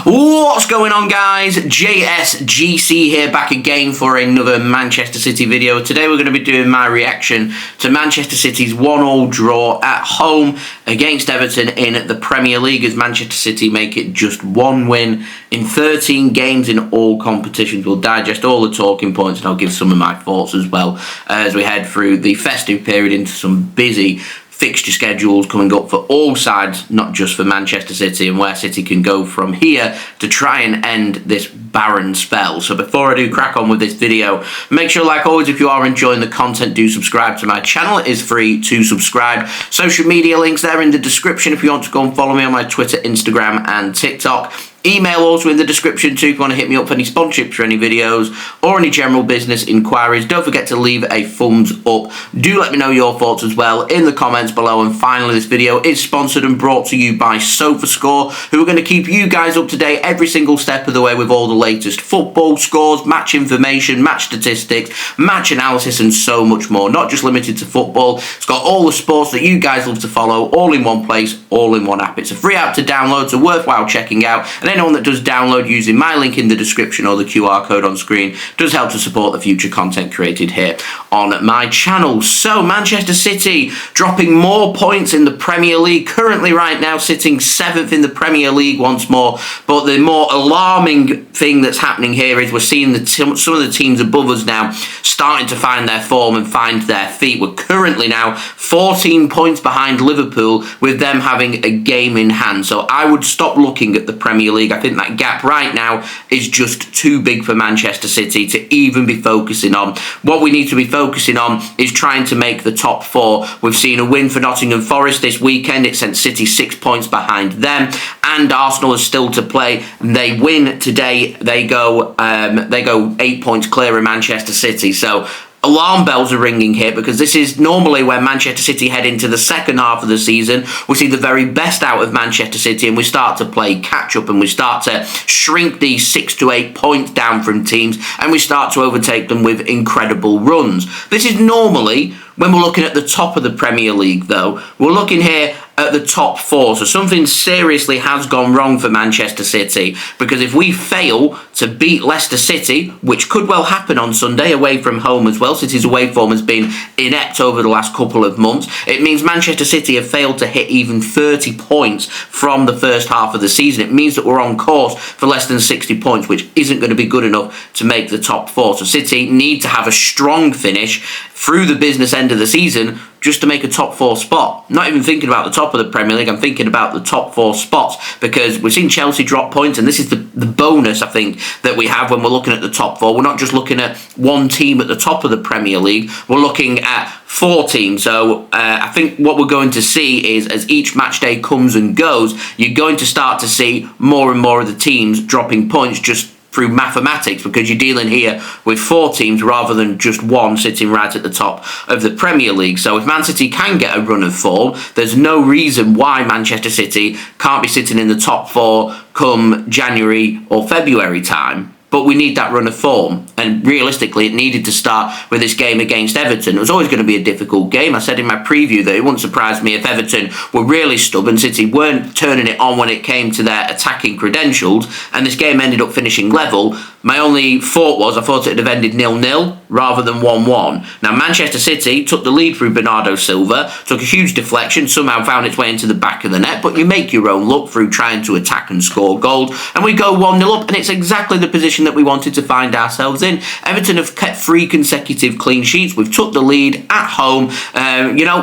What's going on, guys? JSGC here, back again for another Manchester City video. Today we're going to be doing my reaction to Manchester City's 1-1 draw at home against Everton in the Premier League, as Manchester City make it just one win in 13 games in all competitions. We'll digest all the talking points and I'll give some of my thoughts as well as we head through the festive period into some busy fixture schedules coming up for all sides, not just for Manchester City, and where City can go from here to try and end this barren spell. So before I do crack on with this video, make sure, like always, if you are enjoying the content, do subscribe to my channel. It is free to subscribe. Social media links there in the description if you want to go and follow me on my Twitter, Instagram and TikTok. Email also in the description too if you want to hit me up for any sponsorships for any videos or any general business inquiries. Don't forget to leave a thumbs up. Do let me know your thoughts as well in the comments below. And finally, this video is sponsored and brought to you by SofaScore, who are going to keep you guys up to date every single step of the way with all the latest football scores, match information, match statistics, match analysis and so much more. Not just limited to football. It's got all the sports that you guys love to follow all in one place, all in one app. It's a free app to download, so worthwhile checking out. And anyone that does download using my link in the description or the QR code on screen does help to support the future content created here on my channel. So Manchester City dropping more points in the Premier League, currently right now sitting 7th in the Premier League once more. But the more alarming thing that's happening here is we're seeing some of the teams above us now starting to find their form and find their feet. We're currently now 14 points behind Liverpool, with them having a game in hand. So I would stop looking at the Premier League. I think that gap right now is just too big for Manchester City to even be focusing on. What we need to be focusing on is trying to make the top four. We've seen a win for Nottingham Forest this weekend. It sent City 6 points behind them, and Arsenal is still to play. They win today, they go 8 points clear of Manchester City. So alarm bells are ringing here, because this is normally when Manchester City head into the second half of the season. We see the very best out of Manchester City and we start to play catch up and we start to shrink these 6 to 8 points down from teams and we start to overtake them with incredible runs. This is normally when we're looking at the top of the Premier League, though. We're looking here at the top four. So something seriously has gone wrong for Manchester City, because if we fail to beat Leicester City, which could well happen on Sunday away from home as well, City's away form has been inept over the last couple of months, it means Manchester City have failed to hit even 30 points from the first half of the season. It means that we're on course for less than 60 points, which isn't going to be good enough to make the top four. So City need to have a strong finish through the business end of the season just to make a top four spot. Not even thinking about the top of the Premier League, I'm thinking about the top four spots, because we've seen Chelsea drop points, and this is the bonus, I think, that we have when we're looking at the top four. We're not just looking at one team at the top of the Premier League, we're looking at 4 teams. So I think what we're going to see is, as each match day comes and goes, you're going to start to see more and more of the teams dropping points just through mathematics, because you're dealing here with 4 teams rather than just one sitting right at the top of the Premier League. So if Man City can get a run of form, there's no reason why Manchester City can't be sitting in the top 4 come January or February time. But we need that run of form, and realistically it needed to start with this game against Everton. It was always going to be a difficult game. I said in my preview that it wouldn't surprise me if Everton were really stubborn. City weren't turning it on when it came to their attacking credentials, and this game ended up finishing level. My only thought was, I thought it would have ended 0-0 rather than 1-1. Now Manchester City took the lead through Bernardo Silva, took a huge deflection, somehow found its way into the back of the net, but you make your own luck through trying to attack and score goals, and we go 1-0 up, and it's exactly the position that we wanted to find ourselves in. Everton have kept 3 consecutive clean sheets. We've took the lead at home.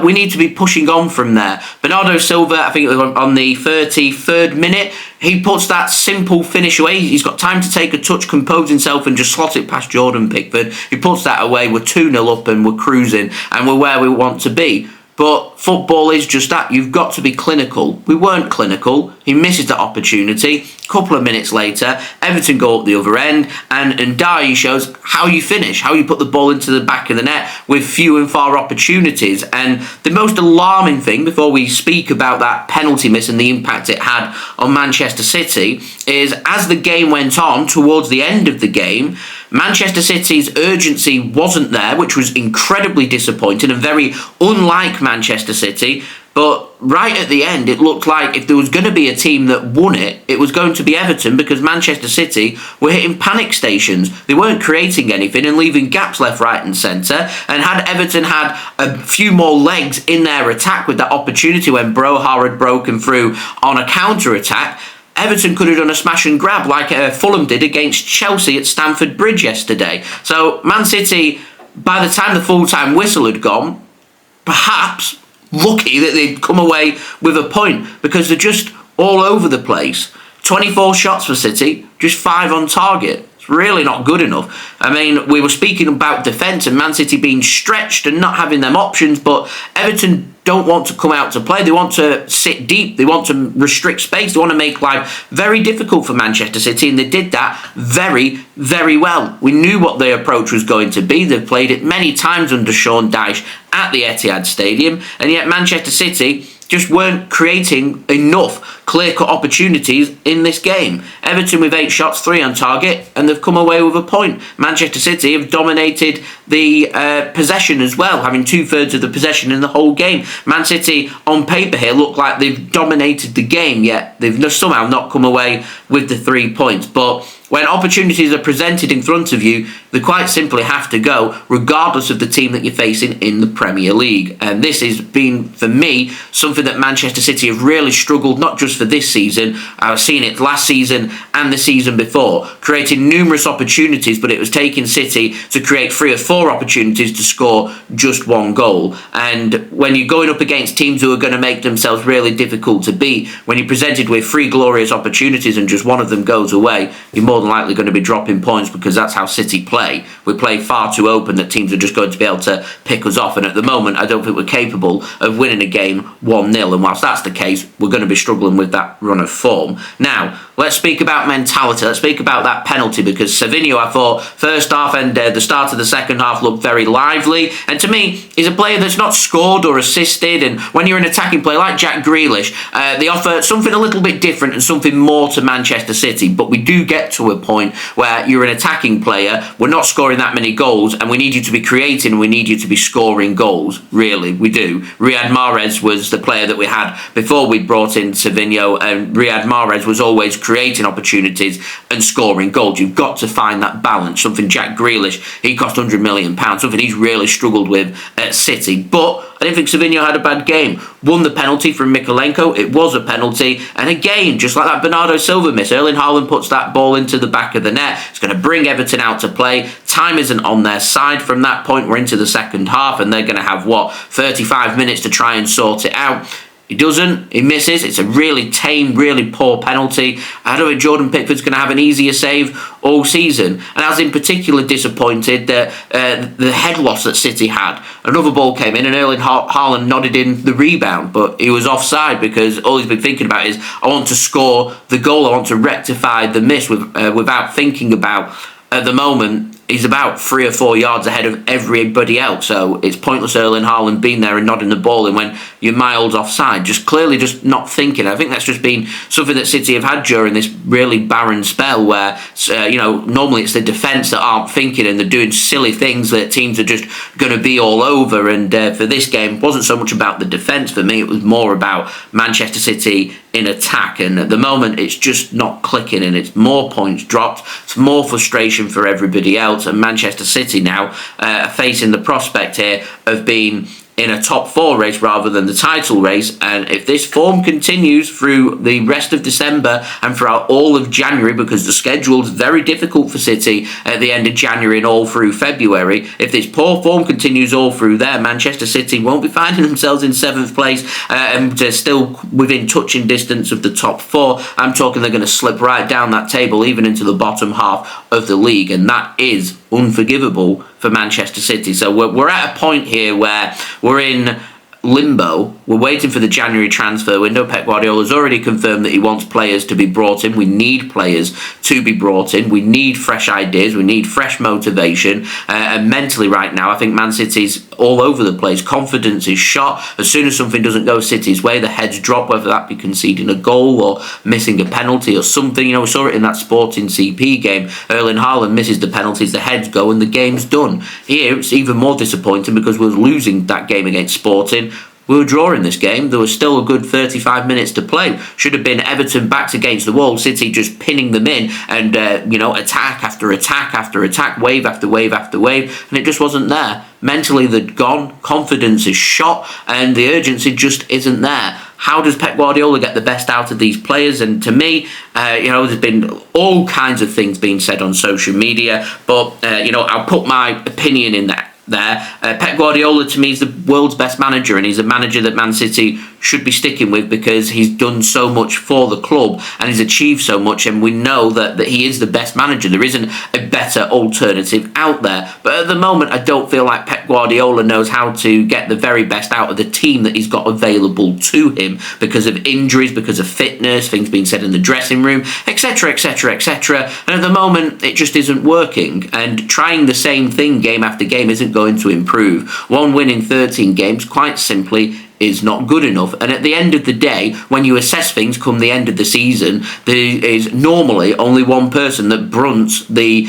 We need to be pushing on from there. Bernardo Silva, I think it was on the 33rd minute, he puts that simple finish away. He's got time to take a touch, compose himself and just slot it past Jordan Pickford. He puts that away. We're 2-0 up and we're cruising and we're where we want to be. But football is just that. You've got to be clinical. We weren't clinical. He misses that opportunity. A couple of minutes later, Everton go up the other end, and Ndiaye shows how you finish, how you put the ball into the back of the net with few and far opportunities. And the most alarming thing, before we speak about that penalty miss and the impact it had on Manchester City, is as the game went on, towards the end of the game, Manchester City's urgency wasn't there, which was incredibly disappointing and very unlike Manchester City. But right at the end, it looked like if there was going to be a team that won it, it was going to be Everton, because Manchester City were hitting panic stations. They weren't creating anything and leaving gaps left, right and centre. And had Everton had a few more legs in their attack with that opportunity when Broha had broken through on a counter-attack, Everton could have done a smash and grab like Fulham did against Chelsea at Stamford Bridge yesterday. So Man City, by the time the full-time whistle had gone, perhaps lucky that they'd come away with a point, because they're just all over the place. 24 shots for City, just 5 on target. It's really not good enough. I mean, we were speaking about defence and Man City being stretched and not having them options, but Everton don't want to come out to play. They want to sit deep. They want to restrict space. They want to make life very difficult for Manchester City, and they did that very, very well. We knew what their approach was going to be. They've played it many times under Sean Dyche at the Etihad Stadium, and yet Manchester City just weren't creating enough clear-cut opportunities in this game. Everton with 8 shots, 3 on target, and they've come away with a point. Manchester City have dominated the possession as well, having 2/3 of the possession in the whole game. Man City, on paper here, look like they've dominated the game, yet they've somehow not come away with the 3 points. But when opportunities are presented in front of you, they quite simply have to go, regardless of the team that you're facing in the Premier League. And this has been, for me, something that Manchester City have really struggled, not just for this season. I've seen it last season and the season before, creating numerous opportunities, but it was taking City to create 3 or 4 opportunities to score just 1 goal. And when you're going up against teams who are going to make themselves really difficult to beat, when you're presented with 3 glorious opportunities and just one of them goes away, you're more than likely going to be dropping points, because that's how City play. We play far too open that teams are just going to be able to pick us off, and at the moment I don't think we're capable of winning a game 1-0, and whilst that's the case, we're going to be struggling with that run of form. Now, let's speak about mentality. Let's speak about that penalty, because Savinho, I thought, first half and the start of the second half looked very lively, and to me, he's a player that's not scored or assisted, and when you're an attacking player like Jack Grealish, they offer something a little bit different and something more to Manchester City, but we do get to a point where you're an attacking player, we're not scoring that many goals, and we need you to be creating, we need you to be scoring goals. Really, we do. Riyad Mahrez was the player that we had before we brought in Savinho, and Riyad Mahrez was always creating opportunities and scoring goals. You've got to find that balance, something Jack Grealish, he cost £100 million, something he's really struggled with at City. But I didn't think Savinho had a bad game. Won the penalty from Mykolenko. It was a penalty. And again, just like that Bernardo Silva miss, Erling Haaland puts that ball into the back of the net. It's going to bring Everton out to play. Time isn't on their side. From that point, we're into the second half, and they're going to have, 35 minutes to try and sort it out. He doesn't. He misses. It's a really tame, really poor penalty. I don't think Jordan Pickford's going to have an easier save all season. And I was in particular disappointed that the head loss that City had. Another ball came in and Erling Haaland nodded in the rebound, but he was offside, because all he's been thinking about is, I want to score the goal. I want to rectify the miss without thinking about, at the moment, he's about 3 or 4 yards ahead of everybody else, so it's pointless Erling Haaland being there and nodding the ball in when you're miles offside. Clearly just not thinking. I think that's just been something that City have had during this really barren spell where, normally it's the defence that aren't thinking and they're doing silly things that teams are just going to be all over, and for this game, it wasn't so much about the defence for me, it was more about Manchester City in attack, and at the moment it's just not clicking, and it's more points dropped, it's more frustration for everybody else, and Manchester City now facing the prospect here of being in a top 4 race rather than the title race. And if this form continues through the rest of December and throughout all of January, because the schedule's very difficult for City at the end of January and all through February, if this poor form continues all through there, Manchester City won't be finding themselves in 7th place and still within touching distance of the top 4. I'm talking they're going to slip right down that table, even into the bottom half of the league, and that is unforgivable for Manchester City. So we're at a point here where we're in limbo. We're waiting for the January transfer window. Pep Guardiola has already confirmed that he wants players to be brought in. We need players to be brought in. We need fresh ideas. We need fresh motivation. And mentally right now, I think Man City's all over the place. Confidence is shot. As soon as something doesn't go City's way, the heads drop, whether that be conceding a goal or missing a penalty or something. We saw it in that Sporting CP game. Erling Haaland misses the penalties, the heads go, and the game's done. Here, it's even more disappointing because we're losing that game against Sporting We were drawing this game. There was still a good 35 minutes to play. Should have been Everton backs against the wall, City just pinning them in and, attack after attack after attack, wave after wave after wave, and it just wasn't there. Mentally, they'd gone, confidence is shot, and the urgency just isn't there. How does Pep Guardiola get the best out of these players? And to me, there's been all kinds of things being said on social media, but, I'll put my opinion in that. Pep Guardiola to me is the world's best manager, and he's a manager that Man City should be sticking with because he's done so much for the club and he's achieved so much, and we know that he is the best manager. There isn't a better alternative out there, but at the moment I don't feel like Pep Guardiola knows how to get the very best out of the team that he's got available to him because of injuries, because of fitness, things being said in the dressing room, etc, etc, etc, and at the moment it just isn't working, and trying the same thing game after game isn't going to improve. One win in 13 games, quite simply, is not good enough. And at the end of the day, when you assess things come the end of the season, there is normally only one person that brunts the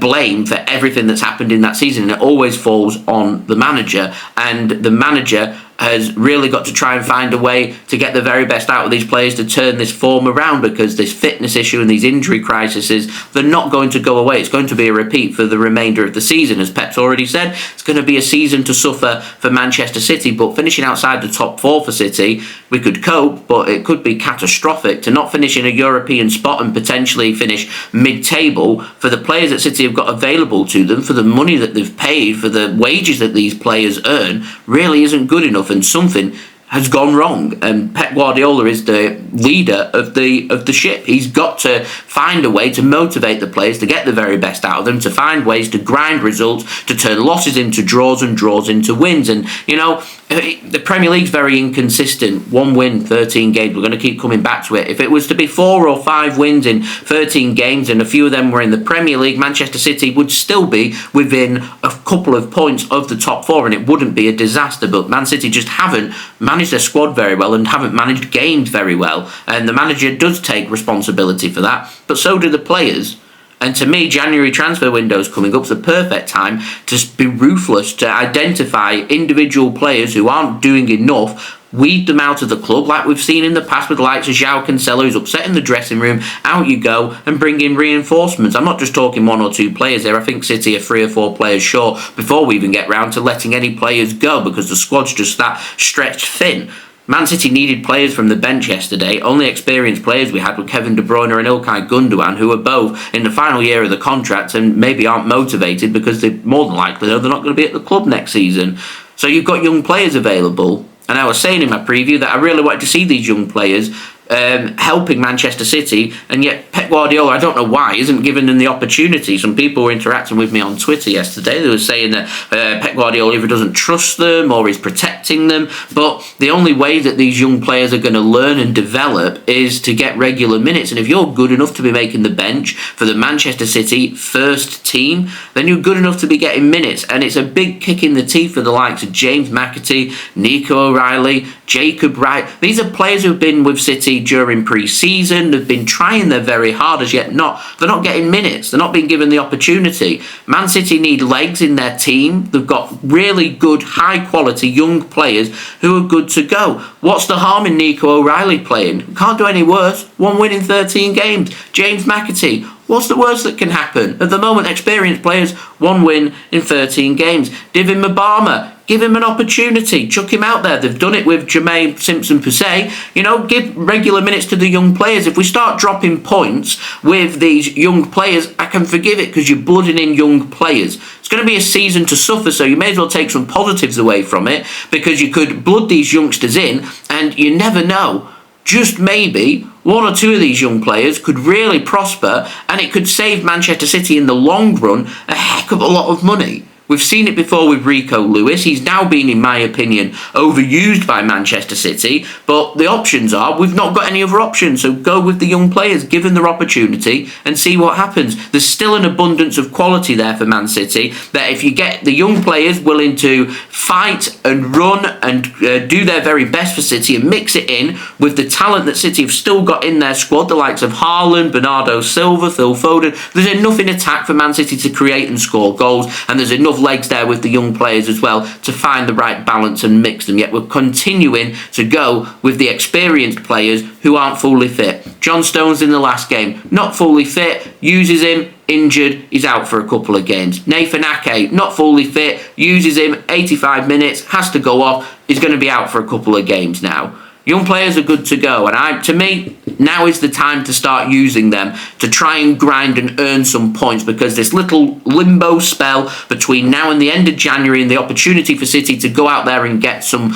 blame for everything that's happened in that season, and it always falls on the manager. And the manager has really got to try and find a way to get the very best out of these players to turn this form around, because this fitness issue and these injury crises, they're not going to go away. It's going to be a repeat for the remainder of the season. As Pep's already said, it's going to be a season to suffer for Manchester City, but finishing outside the top four for City, we could cope, but it could be catastrophic. To not finish in a European spot and potentially finish mid-table, for the players that City have got available to them, for the money that they've paid, for the wages that these players earn, really isn't good enough, and something has gone wrong. And Pep Guardiola is the leader of the ship. He's got to find a way to motivate the players, to get the very best out of them, to find ways to grind results, to turn losses into draws and draws into wins. And the Premier League's very inconsistent. 1 win, 13 games. We're going to keep coming back to it. If it was to be 4 or 5 wins in 13 games and a few of them were in the Premier League, Manchester City would still be within a couple of points of the top 4, and it wouldn't be a disaster. But Man City just haven't managed their squad very well and haven't managed games very well. And the manager does take responsibility for that, but so do the players. And to me, January transfer window's coming up. It's the perfect time to be ruthless, to identify individual players who aren't doing enough, weed them out of the club, like we've seen in the past with the likes of João Cancelo, who's upset in the dressing room. Out you go and bring in reinforcements. I'm not just talking 1 or 2 players there. I think City are 3 or 4 players short before we even get round to letting any players go, because the squad's just that stretched thin. Man City needed players from the bench yesterday. Only experienced players we had were Kevin De Bruyne and Ilkay Gundogan, who are both in the final year of the contract and maybe aren't motivated because they more than likely know they're not going to be at the club next season. So you've got young players available. And I was saying in my preview that I really wanted to see these young players helping Manchester City, and yet Pep Guardiola, I don't know why, isn't giving them the opportunity. Some people were interacting with me on Twitter yesterday. They were saying that Pep Guardiola either doesn't trust them or is protecting them, but the only way that these young players are going to learn and develop is to get regular minutes. And if you're good enough to be making the bench for the Manchester City first team, then you're good enough to be getting minutes. And it's a big kick in the teeth for the likes of James McAtee, Nico O'Reilly, Jacob Wright. These are players who've been with City during pre-season. They've been trying their very hardest, yet they're not getting minutes. They're not being given the opportunity. Man City need legs in their team. They've got really good, high-quality young players who are good to go. What's the harm in Nico O'Reilly playing? Can't do any worse. 1 win in 13 games. James McAtee. What's the worst that can happen? At the moment, experienced players, 1 win in 13 games. Divin Mabama, give him an opportunity. Chuck him out there. They've done it with Jahmai Simpson-Pusey. Give regular minutes to the young players. If we start dropping points with these young players, I can forgive it, because you're blooding in young players. It's going to be a season to suffer, so you may as well take some positives away from it, because you could blood these youngsters in, and you never know. Just maybe 1 or 2 of these young players could really prosper, and it could save Manchester City in the long run a heck of a lot of money. We've seen it before with Rico Lewis. He's now been, in my opinion, overused by Manchester City. But the options are, we've not got any other options. So go with the young players, give them their opportunity and see what happens. There's still an abundance of quality there for Man City, that if you get the young players willing to fight and run and do their very best for City and mix it in with the talent that City have still got in their squad, the likes of Haaland, Bernardo Silva, Phil Foden, there's enough in attack for Man City to create and score goals, and there's enough of legs there with the young players as well to find the right balance and mix them, yet we're continuing to go with the experienced players who aren't fully fit. John Stones in the last game, not fully fit, uses him, injured, he's out for a couple of games. Nathan Ake, not fully fit, uses him, 85 minutes, has to go off, he's going to be out for a couple of games now. Young players are good to go, and to me, now is the time to start using them to try and grind and earn some points, because this little limbo spell between now and the end of January and the opportunity for City to go out there and get some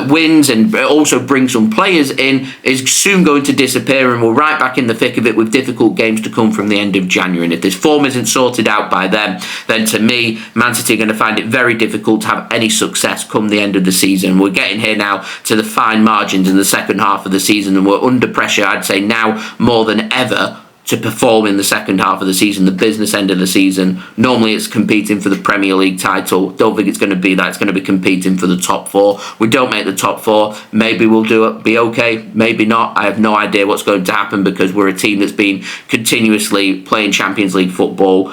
wins and also bring some players in is soon going to disappear, and we're right back in the thick of it with difficult games to come from the end of January. And if this form isn't sorted out by then to me, Man City are going to find it very difficult to have any success come the end of the season. We're getting here now to the fine margins in the second half of the season, and we're under pressure, I'd say now more than ever, to perform in the second half of the season, the business end of the season. Normally it's competing for the Premier League title. Don't think it's going to be that. It's going to be competing for the top four. We don't make the top four, maybe we'll be okay, maybe not. I have no idea what's going to happen, because we're a team that's been continuously playing Champions League football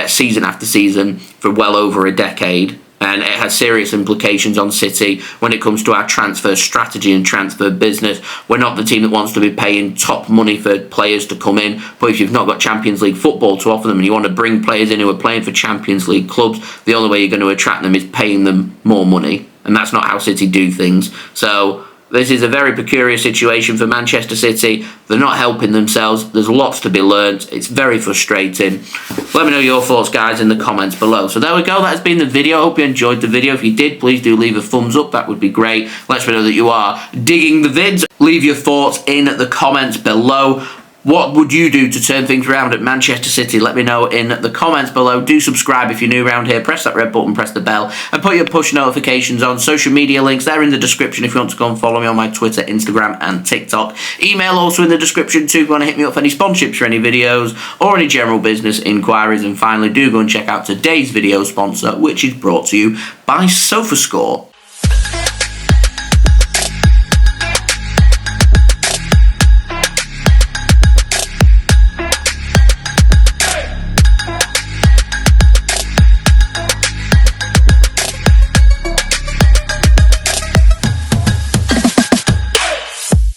season after season for well over a decade. And it has serious implications on City when it comes to our transfer strategy and transfer business. We're not the team that wants to be paying top money for players to come in, but if you've not got Champions League football to offer them and you want to bring players in who are playing for Champions League clubs, the only way you're going to attract them is paying them more money, and that's not how City do things. So this is a very peculiar situation for Manchester City. They're not helping themselves. There's lots to be learnt. It's very frustrating. Let me know your thoughts, guys, in the comments below. So there we go. That has been the video. I hope you enjoyed the video. If you did, please do leave a thumbs up. That would be great. Let me know that you are digging the vids. Leave your thoughts in the comments below. What would you do to turn things around at Manchester City? Let me know in the comments below. Do subscribe if you're new around here. Press that red button, press the bell, and put your push notifications on. Social media links, they're in the description if you want to go and follow me on my Twitter, Instagram, and TikTok. Email also in the description too if you want to hit me up for any sponsorships for any videos or any general business inquiries. And finally, do go and check out today's video sponsor, which is brought to you by SofaScore.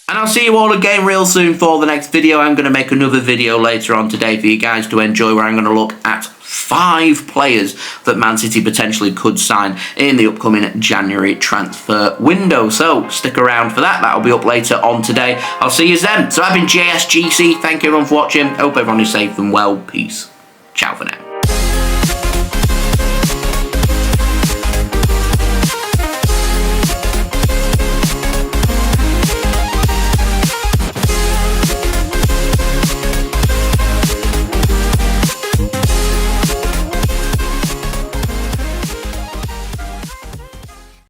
And I'll see you all again real soon for the next video. I'm going to make another video later on today for you guys to enjoy, where I'm going to look at 5 players that Man City potentially could sign in the upcoming January transfer window. So stick around for that. That'll be up later on today. I'll see you then. So I've been JSGC. Thank you everyone for watching. Hope everyone is safe and well. Peace. Ciao for now.